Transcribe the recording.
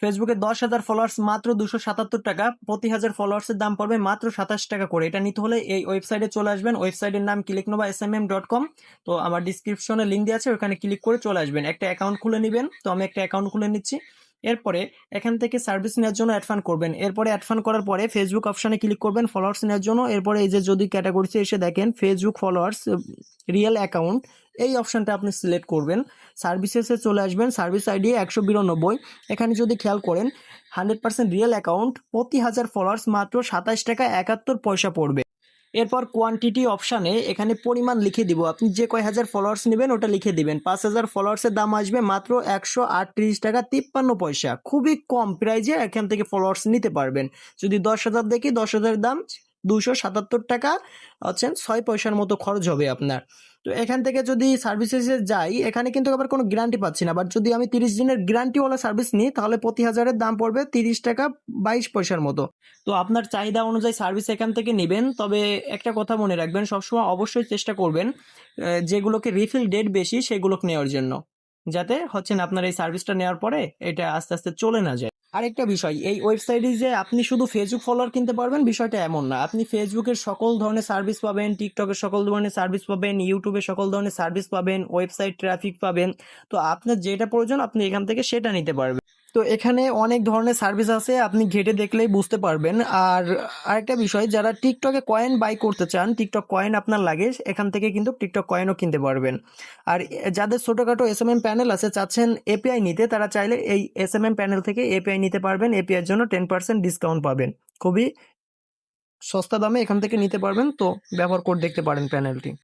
ফেসবুকে 10,000 ফলোয়ার্স মাত্র 277 টাকা, প্রতি 1000 ফলোয়ার্সের দাম পড়বে মাত্র 27 টাকা করে। এটা নিতে হলে এই ওয়েবসাইটে চলে আসবেন, ওয়েবসাইটের নাম clicknova.smm.com। তো আমার ডিসক্রিপশনে লিঙ্ক দেওয়া আছে, ওখানে ক্লিক করে চলে আসবেন, একটা অ্যাকাউন্ট খুলে নেবেন। তো আমি একটা অ্যাকাউন্ট খুলে নিচ্ছি। এরপরে এখান থেকে সার্ভিস নেওয়ার জন্য অ্যাড ফান্ড করবেন। এরপরে অ্যাড ফান্ড করার পরে ফেসবুক অপশনে ক্লিক করবেন ফলোয়ার্স নেওয়ার জন্য। এরপরে এই যে যদি ক্যাটাগরিতে এসে দেখেন ফেসবুক ফলোয়ার্স রিয়েল অ্যাকাউন্ট, এই অপশনটা আপনি সিলেক্ট করবেন। সার্ভিসেসে চলে আসবেন, সার্ভিস আইডি 192। এখানে যদি খেয়াল করেন 100% রিয়েল অ্যাকাউন্ট, প্রতি 1000 ফলোয়ার্স মাত্র 27 টাকা 71 পয়সা পড়বে। এরপর কোয়ান্টিটি অপশানে এখানে পরিমাণ লিখে দিব, আপনি যে কয় হাজার ফলোয়ার্স নেবেন ওটা লিখে দিবেন। 5000 ফলোয়ার্সের দাম আসবে মাত্র 138 টাকা 53 পয়সা। খুবই কম প্রাইজে এখান থেকে ফলোয়ার্স নিতে পারবেন। যদি 10,000 দেখি, 10,000 দাম 277 টাকা, হচ্ছেন 6 পয়সার মতো খরচ হবে আপনার। তো এখান থেকে যদি সার্ভিসেসে যাই, এখানে কিন্তু আবার কোনো গ্যারান্টি পাচ্ছি না। বাট যদি আমি 30 দিনের গ্যারান্টিওয়ালা সার্ভিস নিই, তাহলে প্রতি 1000-এর দাম পড়বে 30 টাকা 22 পয়সার মতো। তো আপনার চাহিদা অনুযায়ী সার্ভিস এখান থেকে নেবেন। তবে একটা কথা মনে রাখবেন, সবসময় অবশ্যই চেষ্টা করবেন যেগুলোকে রিফিল ডেট বেশি সেগুলোকে নেওয়ার জন্য, যাতে হচ্ছেন আপনার এই সার্ভিসটা নেওয়ার পরে এটা আস্তে আস্তে চলে না যায়। আরেকটা বিষয়, এই ওয়েবসাইটে যে আপনি শুধু ফেসবুক ফলোয়ার কিনতে পারবেন বিষয়টা এমন না। আপনি ফেসবুকের সকল ধরনের সার্ভিস পাবেন, টিকটকের সকল ধরনের সার্ভিস পাবেন, ইউটিউবের সকল ধরনের সার্ভিস পাবেন, ওয়েবসাইট ট্রাফিক পাবেন। তো আপনার যেটা প্রয়োজন আপনি এখান থেকে সেটা নিতে পারবেন। তো এখানে অনেক ধরনের সার্ভিস আছে, আপনি ঘেটে দেখলেই বুঝতে পারবেন। আর আরেকটা বিষয়, যারা টিকটকে কয়েন বাই করতে চান, টিকটক কয়েন আপনার লাগে, এখান থেকে কিন্তু টিকটক কয়েনও কিনতে পারবেন। আর যাদের ছোটোখাটো এসএমএম প্যানেল আছে, চাচ্ছেন এপিআই নিতে, তারা চাইলে এই এসএমএম প্যানেল থেকে এপিআই নিতে পারবেন। এপিআইয়ের জন্য 10% ডিসকাউন্ট পাবেন, খুবই সস্তা দামে এখান থেকে নিতে পারবেন। তো ব্যবহার করে দেখতে পারেন প্যানেলটি।